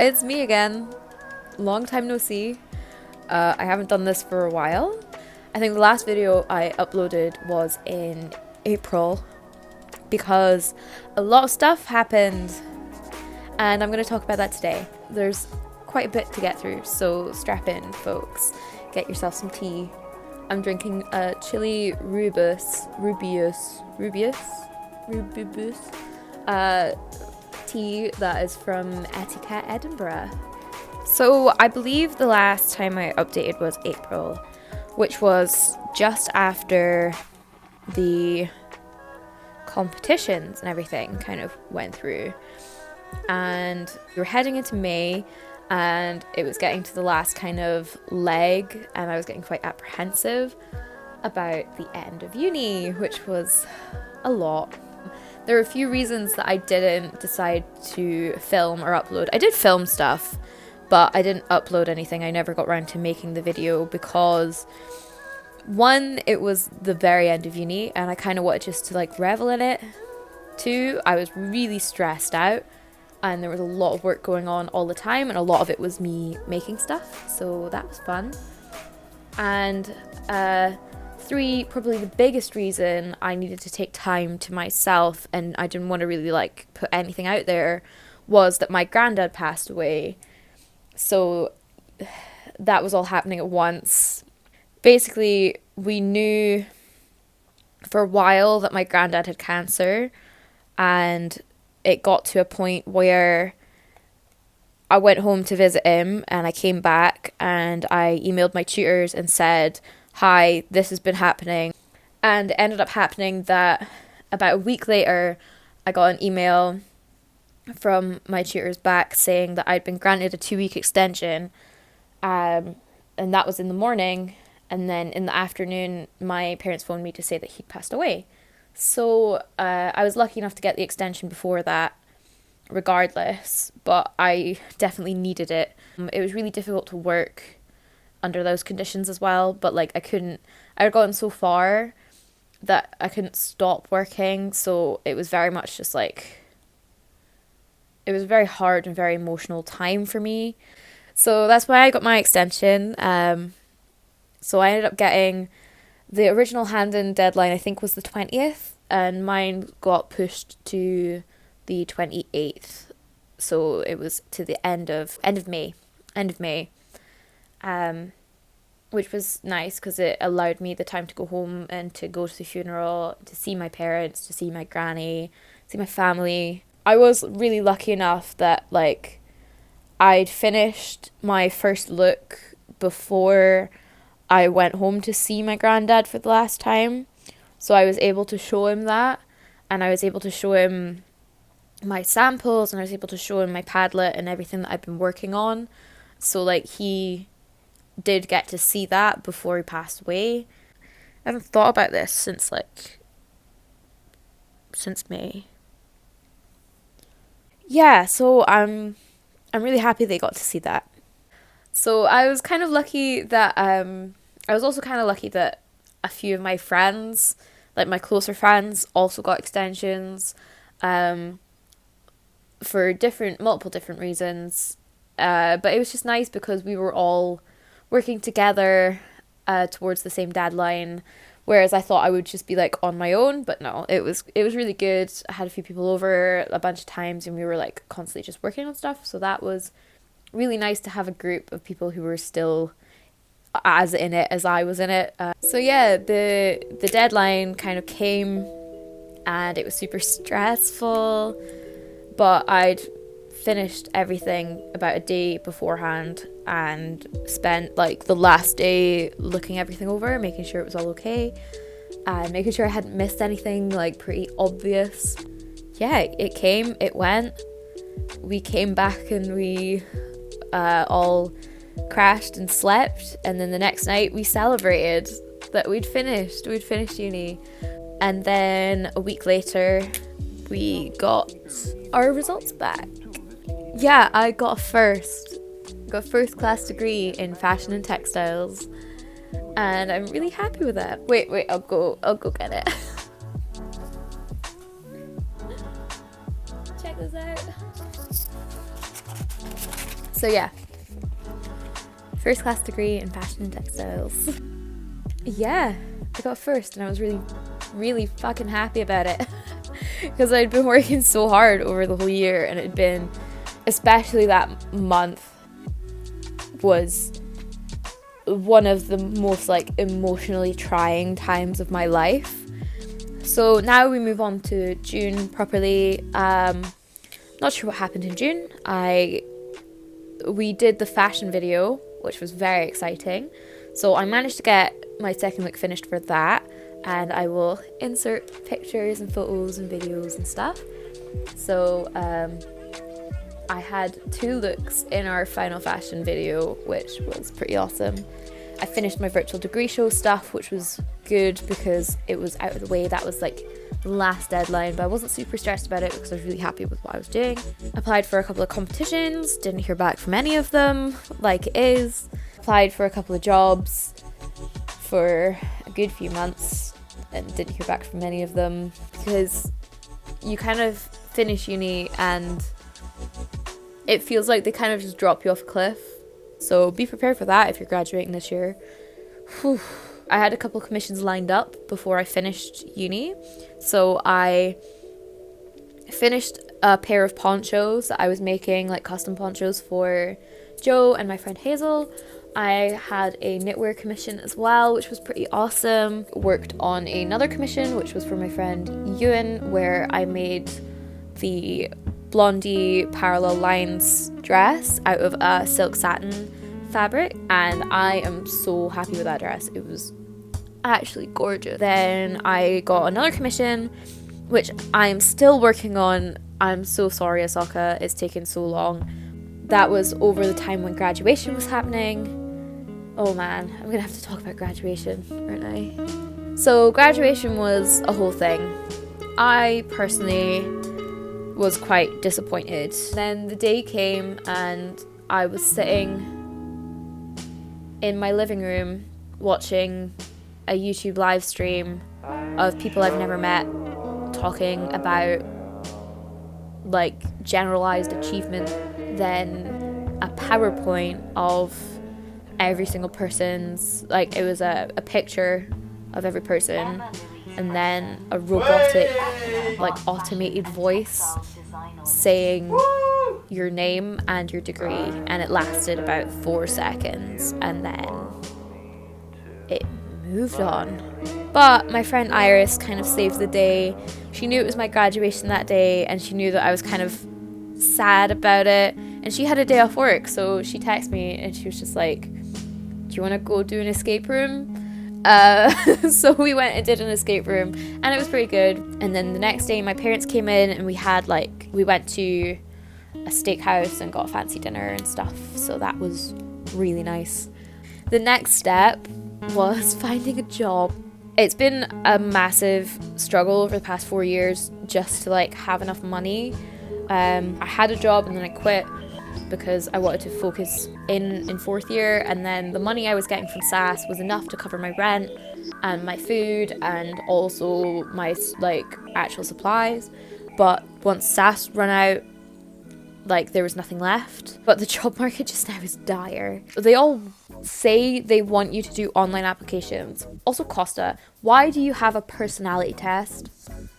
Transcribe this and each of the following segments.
It's me again. Long time no see. I haven't done this for a while. I think the last video I uploaded was in April because a lot of stuff happened and I'm going to talk about that today. There's quite a bit to get through, so strap in, folks. Get yourself some tea. I'm drinking a chili rubius tea that is from Etiquette Edinburgh. So I believe the last time I updated was April, which was just after the competitions and everything kind of went through. And we were heading into May and it was getting to the last kind of leg and I was getting quite apprehensive about the end of uni, which was a lot. There were a few reasons that I didn't decide to film or upload. I did film stuff, but I didn't upload anything. I never got around to making the video because, one, it was the very end of uni and I kind of wanted just to like revel in it. Two, I was really stressed out and there was a lot of work going on all the time and a lot of it was me making stuff, so that was fun. And three, probably the biggest reason I needed to take time to myself and I didn't want to really like put anything out there was that my granddad passed away. So that was all happening at once. Basically, we knew for a while that my granddad had cancer, and it got to a point where I went home to visit him and I came back and I emailed my tutors and said, "Hi, this has been happening." And it ended up happening that about a week later, I got an email from my tutors back saying that I'd been granted a 2-week extension, and that was in the morning, and then in the afternoon my parents phoned me to say that he'd passed away. So I was lucky enough to get the extension before that regardless, but I definitely needed it. It was really difficult to work under those conditions as well, but like I had gotten so far that I couldn't stop working, so it was very much just like, it was a very hard and very emotional time for me. So that's why I got my extension. So I ended up getting the original hand-in deadline, I think, was the 20th, and mine got pushed to the 28th. So it was to the end of May. Which was nice because it allowed me the time to go home and to go to the funeral, to see my parents, to see my granny, see my family. I was really lucky enough that like I'd finished my first look before I went home to see my granddad for the last time. So I was able to show him that, and I was able to show him my samples, and I was able to show him my Padlet and everything that I've been working on. So like he did get to see that before he passed away. I haven't thought about this since May. Yeah, so I'm really happy they got to see that. So I was kind of lucky that I was also kind of lucky that a few of my friends, like my closer friends, also got extensions for multiple different reasons. But it was just nice because we were all working together towards the same deadline, whereas I thought I would just be like on my own, but no, it was really good. I had a few people over a bunch of times and we were like constantly just working on stuff, so that was really nice to have a group of people who were still as in it as I was in it. So yeah, the deadline kind of came and it was super stressful, but I'd finished everything about a day beforehand and spent like the last day looking everything over, making sure it was all okay and making sure I hadn't missed anything like pretty obvious. Yeah, it came, it went. We came back and we all crashed and slept, and then the next night we celebrated that we'd finished uni. And then a week later we got our results back. Yeah, I got a first class degree in fashion and textiles, and I'm really happy with that. Wait, I'll go get it. Check this out. So yeah, first class degree in fashion and textiles. Yeah, I got first and I was really fucking happy about it because I'd been working so hard over the whole year, and it'd been, especially that month, was one of the most like emotionally trying times of my life. So now we move on to June properly. Not sure what happened in June. We did the fashion video, which was very exciting. So I managed to get my second look finished for that, and I will insert pictures and photos and videos and stuff. So I had 2 looks in our final fashion video, which was pretty awesome. I finished my virtual degree show stuff, which was good because it was out of the way. That was like the last deadline, but I wasn't super stressed about it because I was really happy with what I was doing. Applied for a couple of competitions, didn't hear back from any of them, like it is. Applied for a couple of jobs for a good few months and didn't hear back from any of them, because you kind of finish uni and it feels like they kind of just drop you off a cliff. So be prepared for that if you're graduating this year. Whew. I had a couple of commissions lined up before I finished uni. So I finished a pair of ponchos that I was making, like custom ponchos for Joe and my friend Hazel. I had a knitwear commission as well, which was pretty awesome. Worked on another commission, which was for my friend Ewan, where I made the blondie parallel lines dress out of a silk satin fabric, and I am so happy with that dress. It was actually gorgeous. Then I got another commission, which I'm still working on. I'm so sorry, Asaka, it's taken so long. That was over the time when graduation was happening. Oh man, I'm gonna have to talk about graduation, aren't I? So graduation was a whole thing. I personally was quite disappointed. Then the day came and I was sitting in my living room watching a YouTube live stream of people I've never met talking about like generalized achievement, then a PowerPoint of every single person's, like it was a picture of every person, and then a robotic like automated voice saying your name and your degree, and it lasted about 4 seconds and then it moved on. But my friend Iris kind of saved the day. She knew it was my graduation that day, and she knew that I was kind of sad about it, and she had a day off work, so she texted me and she was just like, do you want to go do an escape room? So we went and did an escape room, and it was pretty good. And then the next day my parents came in and we went to a steakhouse and got a fancy dinner and stuff, so that was really nice. The next step was finding a job. It's been a massive struggle over the past 4 years just to like have enough money. I had a job and then I quit because I wanted to focus in 4th year, and then the money I was getting from SAS was enough to cover my rent and my food and also my like actual supplies. But once SAS run out, like there was nothing left. But the job market just now is dire. They all say they want you to do online applications. Also, Costa, why do you have a personality test?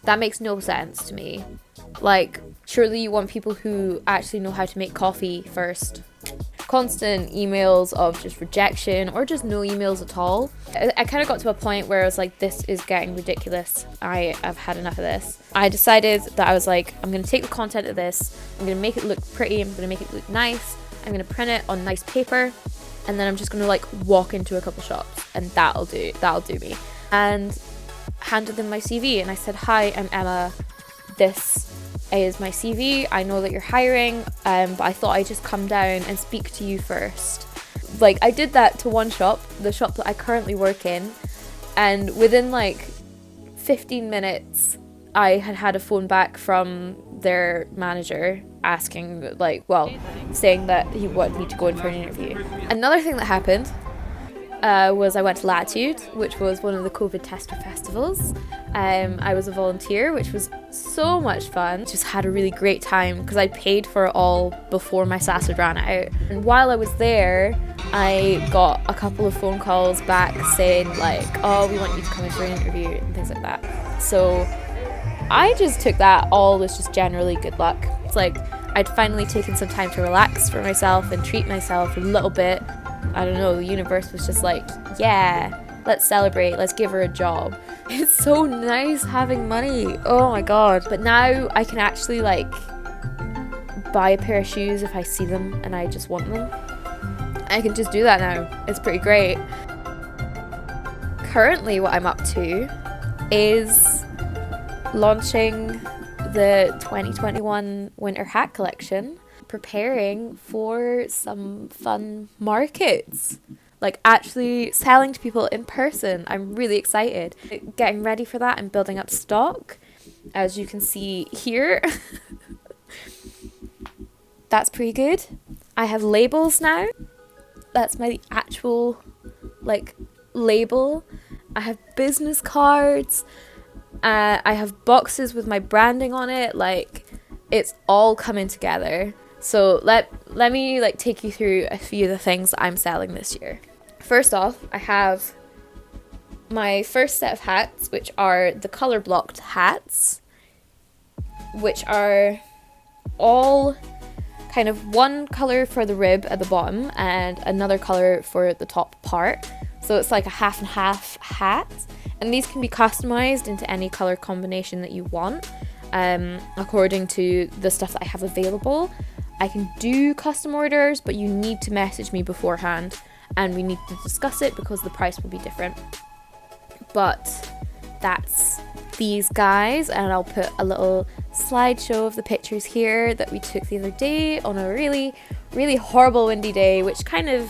That makes no sense to me. Like, surely you want people who actually know how to make coffee first. Constant emails of just rejection or just no emails at all. I kind of got to a point where I was like, this is getting ridiculous. I have had enough of this. I decided that I was like, I'm going to take the content of this, I'm going to make it look pretty, I'm going to make it look nice, I'm going to print it on nice paper, and then I'm just going to like walk into a couple shops, and that'll do me. And handed them my CV and I said, hi, I'm Emma. This is my CV. I know that you're hiring, but I thought I'd just come down and speak to you first. Like, I did that to one shop, the shop that I currently work in, and within like 15 minutes I had a phone back from their manager asking, like, well, saying that he wanted me to go in for an interview. Another thing that happened was I went to Latitude, which was one of the COVID tester festivals, I was a volunteer, which was so much fun. Just had a really great time because I paid for it all before my SAS had ran out. And while I was there, I got a couple of phone calls back saying like, oh, we want you to come in for an interview and things like that. So I just took that all as just generally good luck. It's like I'd finally taken some time to relax for myself and treat myself a little bit. I don't know, the universe was just like, yeah, let's celebrate, let's give her a job. It's so nice having money, oh my god. But now I can actually like buy a pair of shoes if I see them and I just want them. I can just do that now. It's pretty great. Currently what I'm up to is launching the 2021 winter hat collection, preparing for some fun markets, like actually selling to people in person. I'm really excited. Getting ready for that and building up stock, as you can see here. That's pretty good. I have labels now. That's my actual like label. I have business cards. I have boxes with my branding on it. Like, it's all coming together. So let me like take you through a few of the things that I'm selling this year. First off, I have my first set of hats, which are the color blocked hats, which are all kind of one color for the rib at the bottom and another color for the top part. So it's like a half and half hat. And these can be customized into any color combination that you want, according to the stuff that I have available. I can do custom orders, but you need to message me beforehand and we need to discuss it because the price will be different. But that's these guys, and I'll put a little slideshow of the pictures here that we took the other day on a really, really horrible windy day, which kind of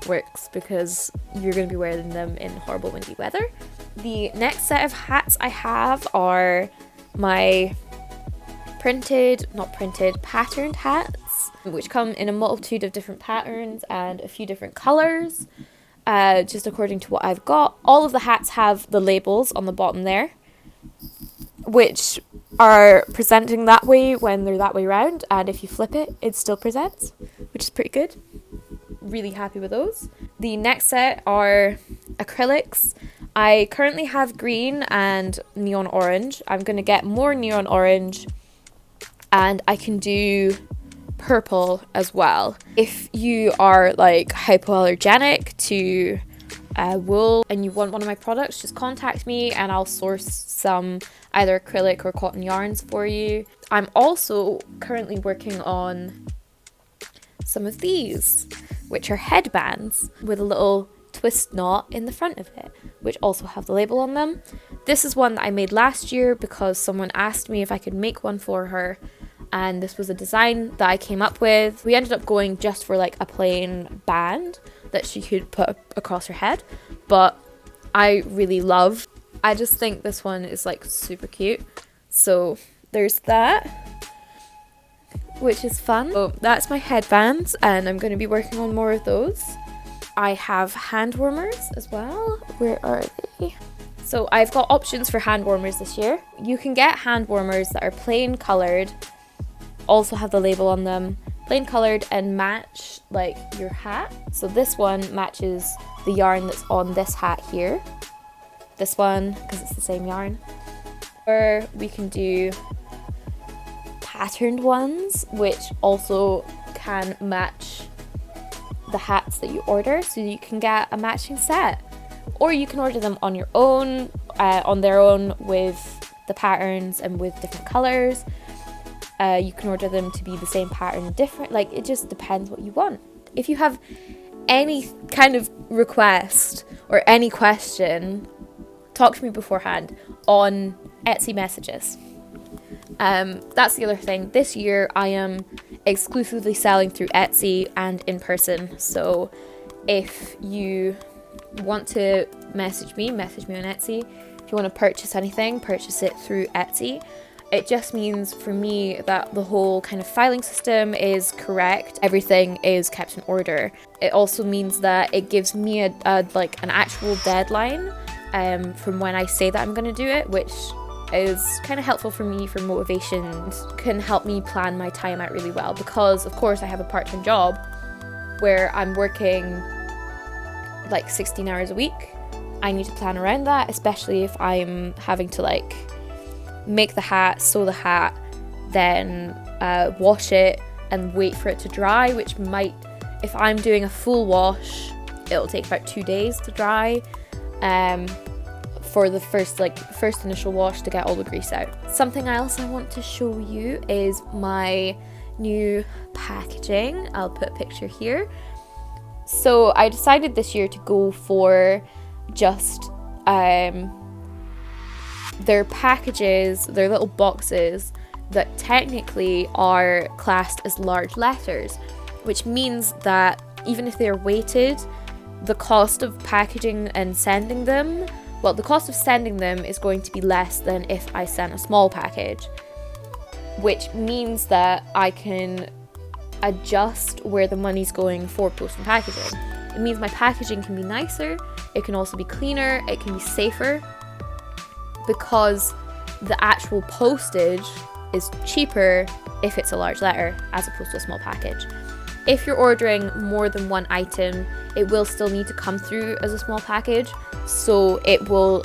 works because you're going to be wearing them in horrible windy weather. The next set of hats I have are my patterned hats, which come in a multitude of different patterns and a few different colors, just according to what I've got. All of the hats have the labels on the bottom there, which are presenting that way when they're that way around, and if you flip it, it still presents, which is pretty good. Really happy with those. The next set are acrylics. I currently have green and neon orange. I'm going to get more neon orange, and I can do purple as well. If you are like hypoallergenic to wool and you want one of my products, just contact me and I'll source some either acrylic or cotton yarns for you. I'm also currently working on some of these, which are headbands with a little twist knot in the front of it, which also have the label on them. This is one that I made last year because someone asked me if I could make one for her, and this was a design that I came up with. We ended up going just for like a plain band that she could put across her head, but I just think this one is like super cute. So there's that, which is fun. So that's my headbands, and I'm going to be working on more of those. I have hand warmers as well. Where are they? So I've got options for hand warmers this year. You can get hand warmers that are plain colored, also have the label on them, plain colored, and match like your hat. So this one matches the yarn that's on this hat here. This one, because it's the same yarn. Or we can do patterned ones, which also can match the hats that you order, so you can get a matching set. Or you can order them on your own, on their own, with the patterns and with different colors. You can order them to be the same pattern, different, like it just depends what you want. If you have any kind of request or any question, talk to me beforehand on Etsy messages. That's the other thing. This year I am exclusively selling through Etsy and in person. So if you want to message me on Etsy. If you want to purchase anything, purchase it through Etsy. It just means for me that the whole kind of filing system is correct. Everything is kept in order. It also means that it gives me an actual deadline from when I say that I'm going to do it, which is kind of helpful for me for motivation, can help me plan my time out really well, because of course I have a part-time job where I'm working like 16 hours a week. I need to plan around that, especially if I'm having to like make the hat, sew the hat, then wash it and wait for it to dry, which might, if I'm doing a full wash, it'll take about 2 days to dry for the first initial wash to get all the grease out. Something else I want to show you is my new packaging. I'll put a picture here. So I decided this year to go for just their packages, their little boxes that technically are classed as large letters, which means that even if they're weighted, the cost of packaging and sending them, well, the cost of sending them is going to be less than if I sent a small package, which means that I can adjust where the money's going for post and packaging. It means my packaging can be nicer, it can also be cleaner, it can be safer, because the actual postage is cheaper if it's a large letter as opposed to a small package. If you're ordering more than one item, it will still need to come through as a small package, so it'll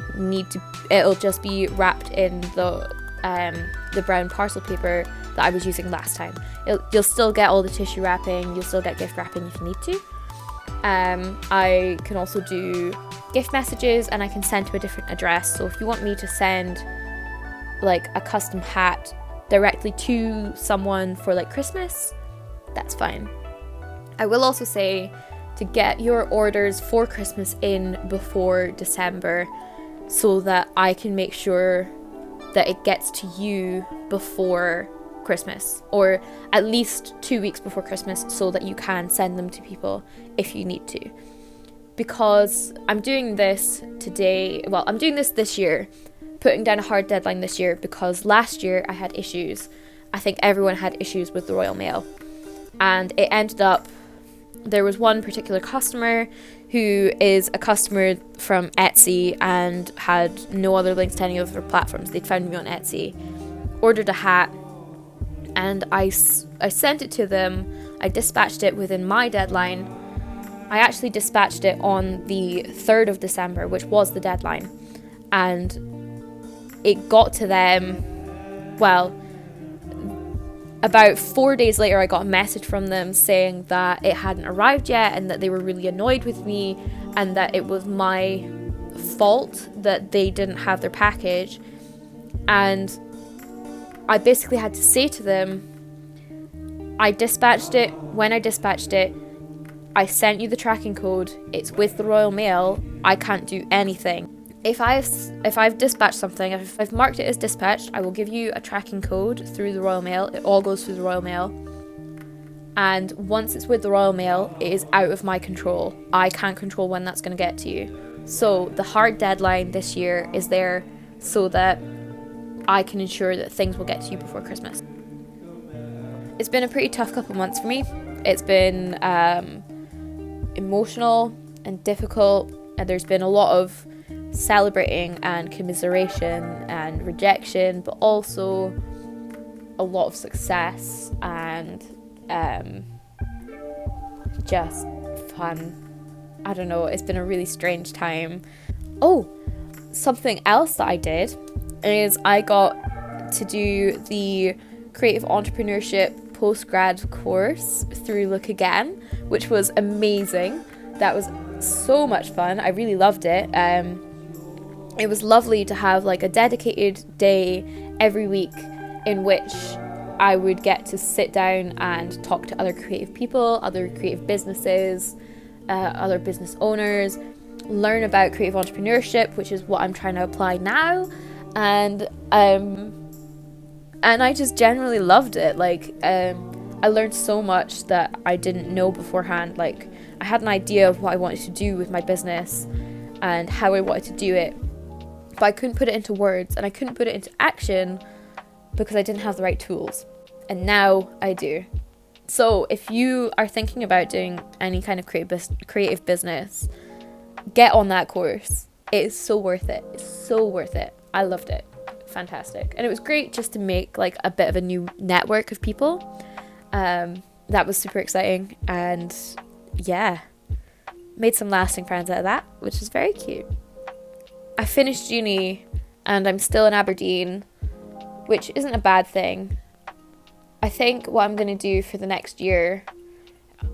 just be wrapped in the brown parcel paper that I was using last time. You'll still get all the tissue wrapping, you'll still get gift wrapping if you need to. I can also do gift messages, and I can send to a different address. So if you want me to send like a custom hat directly to someone for like Christmas, that's fine. I will also say to get your orders for Christmas in before December, so that I can make sure that it gets to you before Christmas, or at least 2 weeks before Christmas, so that you can send them to people if you need to. Because I'm doing this this year, putting down a hard deadline this year, because last year I had issues. I think everyone had issues with the Royal Mail, and it ended up, there was one particular customer who is a customer from Etsy and had no other links to any of their platforms. They'd found me on Etsy, ordered a hat, and I sent it to them. I dispatched it within my deadline. I actually dispatched it on the 3rd of December, which was the deadline, and it got to them, well, about 4 days later I got a message from them saying that it hadn't arrived yet, and that they were really annoyed with me, and that it was my fault that they didn't have their package. And I basically had to say to them, I dispatched it. When I dispatched it, I sent you the tracking code. It's with the Royal Mail. I can't do anything. If I've dispatched something, if I've marked it as dispatched, I will give you a tracking code through the Royal Mail. It all goes through the Royal Mail. And once it's with the Royal Mail, it is out of my control. I can't control when that's going to get to you. So the hard deadline this year is there so that I can ensure that things will get to you before Christmas. It's been a pretty tough couple months for me. It's been emotional and difficult, and there's been a lot of celebrating and commiseration and rejection, but also a lot of success and just fun. I don't know, it's been a really strange time. Oh, something else that I did is I got to do the Creative Entrepreneurship post-grad course through Look Again, which was amazing. That was so much fun. I really loved it. It was lovely to have like a dedicated day every week in which I would get to sit down and talk to other creative people, other creative businesses, other business owners, learn about creative entrepreneurship, which is what I'm trying to apply now, and I just generally loved it. Like I learned so much that I didn't know beforehand. Like I had an idea of what I wanted to do with my business and how I wanted to do it, but I couldn't put it into words and I couldn't put it into action because I didn't have the right tools. And now I do. So if you are thinking about doing any kind of creative business, get on that course. it is so worth it. It's so worth it. I loved it. Fantastic. And it was great just to make like a bit of a new network of people. That was super exciting, and yeah, made some lasting friends out of that, which is very cute. I finished uni and I'm still in Aberdeen, which isn't a bad thing. I think what I'm going to do for the next year,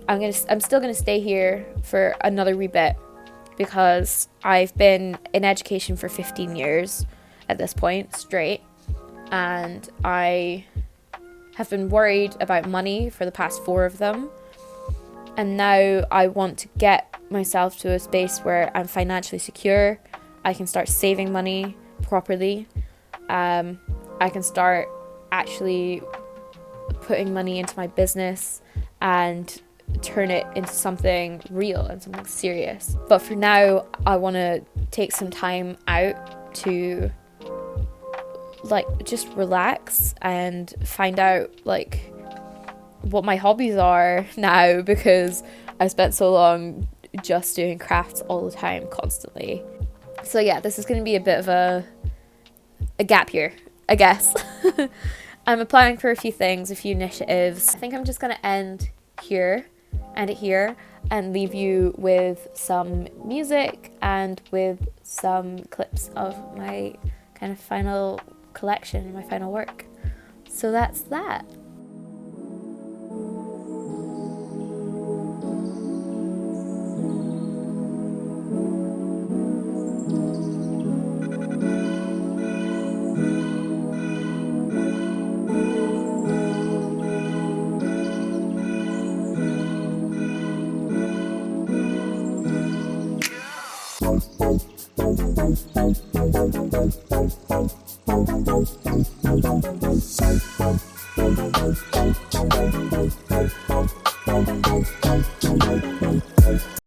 I'm still going to stay here for another wee bit, because I've been in education for 15 years at this point straight, and I have been worried about money for the past 4 of them, and now I want to get myself to a space where I'm financially secure. I can start saving money properly. I can start actually putting money into my business and turn it into something real and something serious. But for now, I want to take some time out to like just relax and find out like what my hobbies are now, because I spent so long just doing crafts all the time, constantly. So yeah, this is going to be a bit of a gap year, I guess. I'm applying for a few things, a few initiatives. I think I'm just going to end it here, and leave you with some music and with some clips of my kind of final collection, my final work. So that's that.